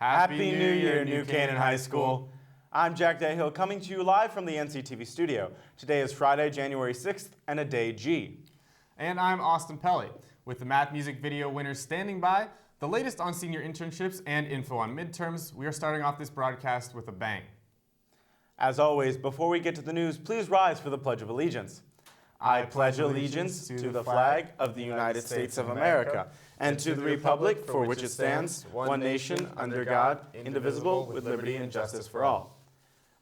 Happy New Year, New Canaan High School. I'm Jack Dayhill, coming to you live from the NCTV studio. Today is Friday, January 6th, and a day G. And I'm Austin Pelly, with the math music video winners standing by, the latest on senior internships, and info on midterms. We are starting off this broadcast with a bang. As always, before we get to the news, please rise for the Pledge of Allegiance. I pledge allegiance to the flag of the United States of America and to the republic for which it stands, one nation, under God, indivisible, with liberty and justice for all.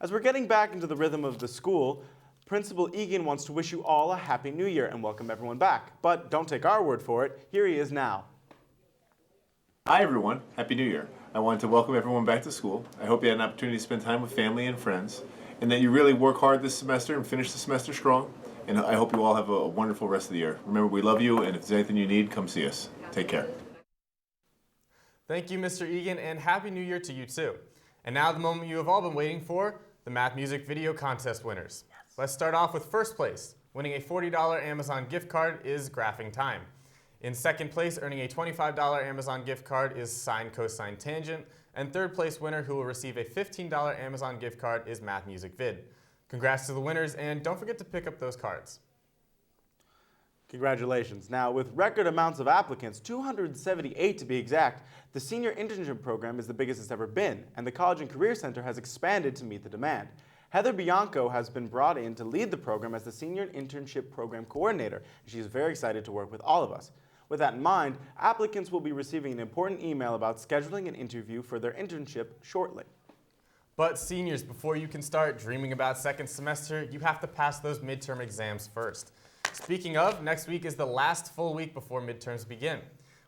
As we're getting back into the rhythm of the school, Principal Egan wants to wish you all a Happy New Year and welcome everyone back. But don't take our word for it. Here he is now. Hi everyone, Happy New Year. I wanted to welcome everyone back to school. I hope you had an opportunity to spend time with family and friends, and that you really work hard this semester and finish the semester strong. And I hope you all have a wonderful rest of the year. Remember, we love you, and if there's anything you need, come see us. Take care. Thank you, Mr. Egan, and Happy New Year to you too. And now the moment you have all been waiting for, the Math Music Video Contest winners. Yes. Let's start off with first place. Winning a $40 Amazon gift card is Graphing Time. In second place, earning a $25 Amazon gift card is Sine Cosine Tangent. And third place winner who will receive a $15 Amazon gift card is Math Music Vid. Congrats to the winners, and don't forget to pick up those cards. Congratulations. Now, with record amounts of applicants, 278 to be exact, the senior internship program is the biggest it's ever been, and the College and Career Center has expanded to meet the demand. Heather Bianco has been brought in to lead the program as the senior internship program coordinator, and she is very excited to work with all of us. With that in mind, applicants will be receiving an important email about scheduling an interview for their internship shortly. But seniors, before you can start dreaming about second semester, you have to pass those midterm exams first. Speaking of, next week is the last full week before midterms begin.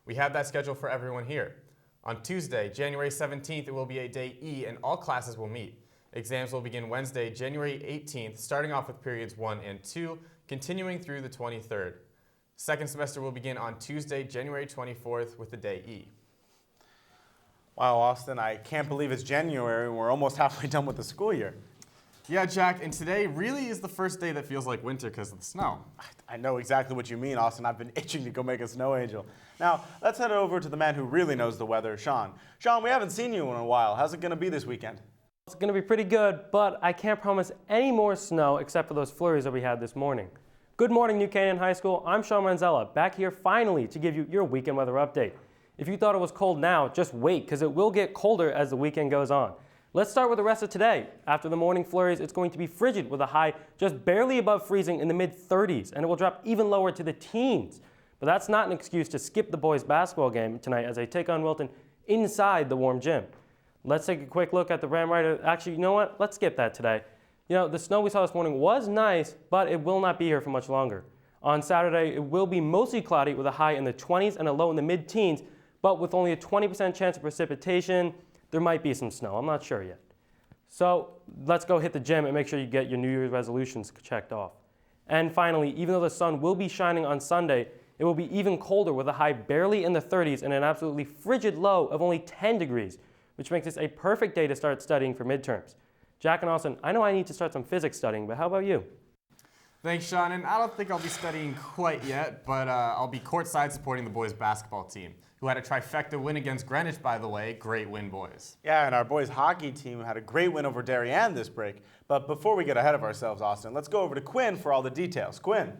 We have that schedule for everyone here. On Tuesday, January 17th, it will be a day E and all classes will meet. Exams will begin Wednesday, January 18th, starting off with periods 1 and 2, continuing through the 23rd. Second semester will begin on Tuesday, January 24th with the day E. Wow, Austin, I can't believe it's January and we're almost halfway done with the school year. Yeah, Jack, and today really is the first day that feels like winter because of the snow. I know exactly what you mean, Austin. I've been itching to go make a snow angel. Now, let's head over to the man who really knows the weather, Sean. Sean, we haven't seen you in a while. How's it going to be this weekend? It's going to be pretty good, but I can't promise any more snow except for those flurries that we had this morning. Good morning, New Canaan High School. I'm Sean Manzella, back here finally to give you your weekend weather update. If you thought it was cold now, just wait, because it will get colder as the weekend goes on. Let's start with the rest of today. After the morning flurries, it's going to be frigid with a high just barely above freezing in the mid-30s, and it will drop even lower to the teens. But that's not an excuse to skip the boys' basketball game tonight as they take on Wilton inside the warm gym. Let's take a quick look at the Ram Rider. Actually, you know what? Let's skip that today. You know, the snow we saw this morning was nice, but it will not be here for much longer. On Saturday, it will be mostly cloudy with a high in the 20s and a low in the mid-teens, but with only a 20% chance of precipitation, there might be some snow. I'm not sure yet. So let's go hit the gym and make sure you get your New Year's resolutions checked off. And finally, even though the sun will be shining on Sunday, it will be even colder with a high barely in the 30s and an absolutely frigid low of only 10 degrees, which makes this a perfect day to start studying for midterms. Jack and Austin, I know I need to start some physics studying, but how about you? Thanks, Sean, and I don't think I'll be studying quite yet, but I'll be courtside supporting the boys' basketball team, who had a trifecta win against Greenwich, by the way. Great win, boys. Yeah, and our boys' hockey team had a great win over Darien this break. But before we get ahead of ourselves, Austin, let's go over to Quinn for all the details. Quinn.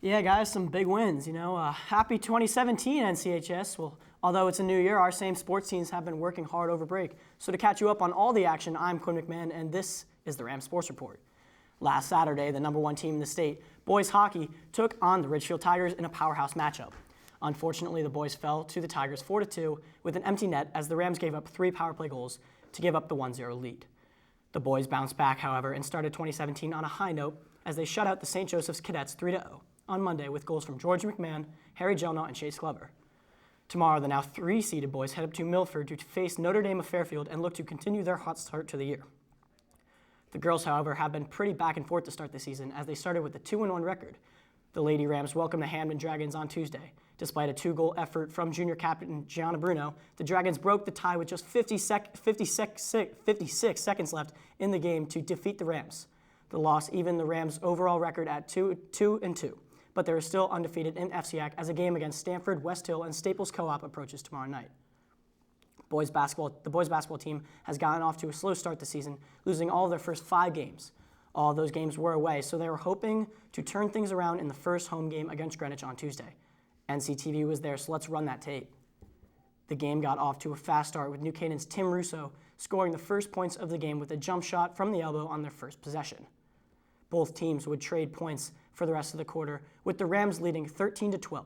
Yeah, guys, some big wins. Happy 2017 NCHS. Well, although it's a new year, our same sports teams have been working hard over break. So to catch you up on all the action, I'm Quinn McMahon, and this is the Rams Sports Report. Last Saturday, the #1 team in the state, boys hockey, took on the Ridgefield Tigers in a powerhouse matchup. Unfortunately, the boys fell to the Tigers 4-2 with an empty net as the Rams gave up 3 power play goals to give up the 1-0 lead. The boys bounced back, however, and started 2017 on a high note as they shut out the St. Joseph's Cadets 3-0 on Monday with goals from George McMahon, Harry Jelna, and Chase Glover. Tomorrow, the now 3-seeded boys head up to Milford to face Notre Dame of Fairfield and look to continue their hot start to the year. The girls, however, have been pretty back and forth to start the season as they started with a 2-1 record. The Lady Rams welcomed the Hampton Dragons on Tuesday. Despite a 2-goal effort from junior captain Gianna Bruno, the Dragons broke the tie with just 56 seconds left in the game to defeat the Rams. The loss evened the Rams' overall record at 2-2, but they are still undefeated in FCIAC as a game against Stanford, West Hill, and Staples Co-op approaches tomorrow night. The boys basketball team has gotten off to a slow start this season, losing all of their first 5 games. All of those games were away, so they were hoping to turn things around in the first home game against Greenwich on Tuesday. NCTV was there, so let's run that tape. The game got off to a fast start with New Canaan's Tim Russo scoring the first points of the game with a jump shot from the elbow on their first possession. Both teams would trade points for the rest of the quarter, with the Rams leading 13-12.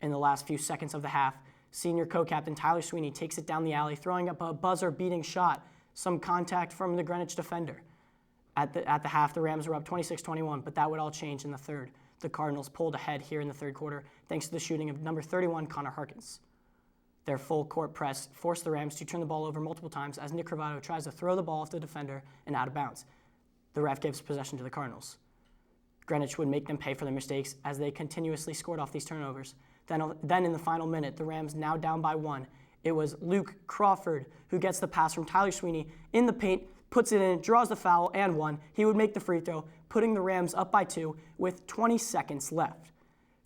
In the last few seconds of the half, senior co-captain Tyler Sweeney takes it down the alley, throwing up a buzzer-beating shot, some contact from the Greenwich defender. At the half, the Rams were up 26-21, but that would all change in the third. The Cardinals pulled ahead here in the third quarter thanks to the shooting of number 31, Connor Harkins. Their full court press forced the Rams to turn the ball over multiple times as Nick Cravado tries to throw the ball off the defender and out of bounds. The ref gives possession to the Cardinals. Greenwich would make them pay for their mistakes as they continuously scored off these turnovers. Then in the final minute, the Rams now down by 1. It was Luke Crawford who gets the pass from Tyler Sweeney in the paint, puts it in, draws the foul, and 1. He would make the free throw, putting the Rams up by 2 with 20 seconds left.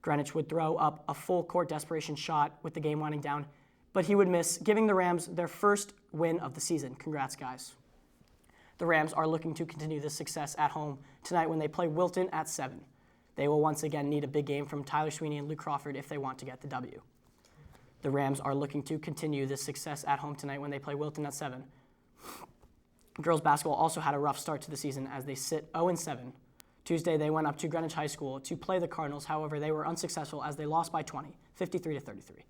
Greenwich would throw up a full court desperation shot with the game winding down, but he would miss, giving the Rams their first win of the season. Congrats, guys. The Rams are looking to continue this success at home tonight when they play Wilton at 7. They will once again need a big game from Tyler Sweeney and Luke Crawford if they want to get the W. The Rams are looking to continue this success at home tonight when they play Wilton at 7. Girls basketball also had a rough start to the season as they sit 0-7. Tuesday, they went up to Greenwich High School to play the Cardinals. However, they were unsuccessful as they lost by 20, 53-33.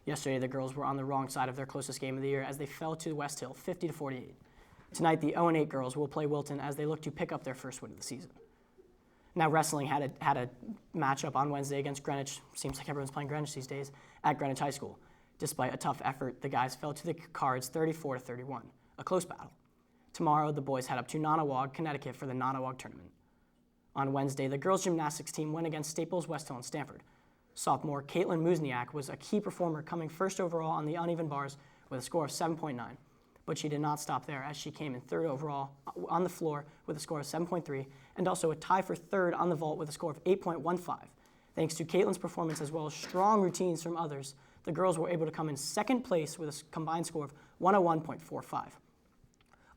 Yesterday, the girls were on the wrong side of their closest game of the year as they fell to West Hill, 50-48. Tonight, the 0-8 girls will play Wilton as they look to pick up their first win of the season. Now, wrestling had a matchup on Wednesday against Greenwich. Seems like everyone's playing Greenwich these days at Greenwich High School. Despite a tough effort, the guys fell to the Cards 34-31, a close battle. Tomorrow, the boys head up to Nonawag, Connecticut for the Nonawag tournament. On Wednesday, the girls' gymnastics team went against Staples, West Hill, and Stanford. Sophomore Caitlin Musniak was a key performer, coming first overall on the uneven bars with a score of 7.9. But she did not stop there as she came in third overall on the floor with a score of 7.3 and also a tie for third on the vault with a score of 8.15. Thanks to Caitlin's performance as well as strong routines from others, the girls were able to come in second place with a combined score of 101.45.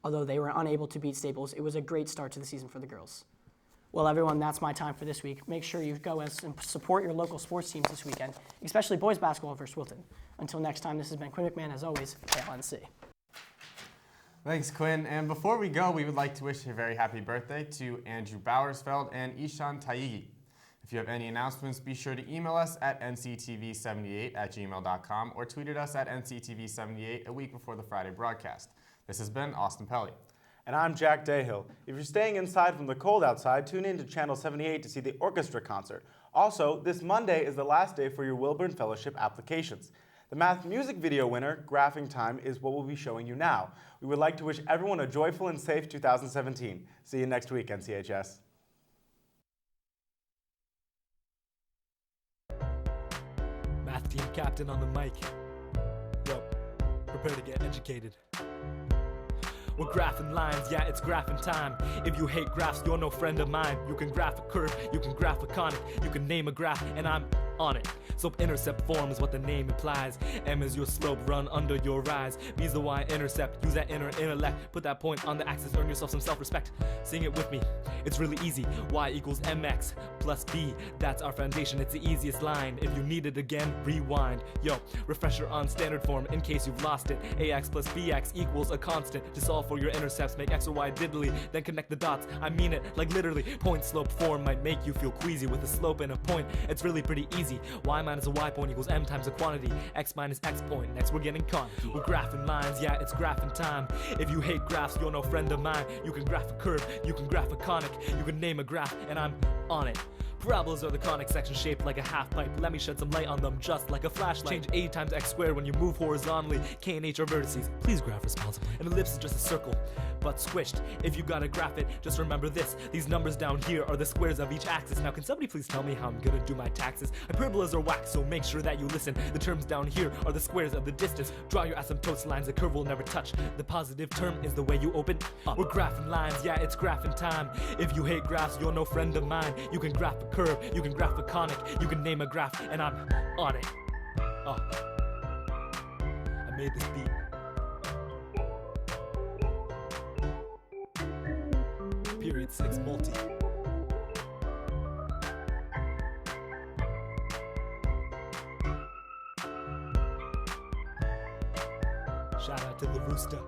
Although they were unable to beat Staples, it was a great start to the season for the girls. Well, everyone, that's my time for this week. Make sure you go and support your local sports teams this weekend, especially boys basketball versus Wilton. Until next time, this has been Quinn McMahon, as always, KLNC. Thanks, Quinn. And before we go, we would like to wish a very happy birthday to Andrew Bowersfeld and Ishan Taigi. If you have any announcements, be sure to email us at nctv78@gmail.com or tweet at us at nctv78 a week before the Friday broadcast. This has been Austin Pelly. And I'm Jack Dayhill. If you're staying inside from the cold outside, tune in to Channel 78 to see the orchestra concert. Also, this Monday is the last day for your Wilburn Fellowship applications. The math music video winner, Graphing Time, is what we'll be showing you now. We would like to wish everyone a joyful and safe 2017. See you next week, NCHS. Math team captain on the mic. Yo, prepare to get educated. We're graphing lines, yeah, it's graphing time. If you hate graphs, you're no friend of mine. You can graph a curve, you can graph a conic, you can name a graph, and I'm on it. Slope-intercept form is what the name implies. M is your slope, run under your rise. B is the y-intercept, use that inner intellect. Put that point on the axis, earn yourself some self-respect. Sing it with me, it's really easy. Y equals mx plus b, that's our foundation, it's the easiest line. If you need it again, rewind. Yo, refresher on standard form in case you've lost it. Ax plus bx equals a constant. To solve for your intercepts, make x or y diddly, then connect the dots. I mean it, like literally. Point slope form might make you feel queasy. With a slope and a point, it's really pretty easy. Y minus a y point equals m times a quantity. X minus x point, next we're getting con. We're graphing lines, yeah, it's graphing time. If you hate graphs, you're no friend of mine. You can graph a curve, you can graph a conic, you can name a graph, and I'm on it. Parabolas are the conic section shaped like a half pipe. Let me shed some light on them just like a flashlight. Change a times x squared when you move horizontally. K and h are vertices. Please graph responsibly. An ellipse is just a circle, but squished. If you gotta graph it, just remember this. These numbers down here are the squares of each axis. Now can somebody please tell me how I'm gonna do my taxes? Hyperbolas are whack, so make sure that you listen. The terms down here are the squares of the distance. Draw your asymptotes lines, the curve will never touch. The positive term is the way you open up. We're graphing lines, yeah, it's graphing time. If you hate graphs, you're no friend of mine. You can graph a curve, you can graph a conic, you can name a graph, and I'm on it. I made this beat. Period 6 multi. Shout out to the Rooster.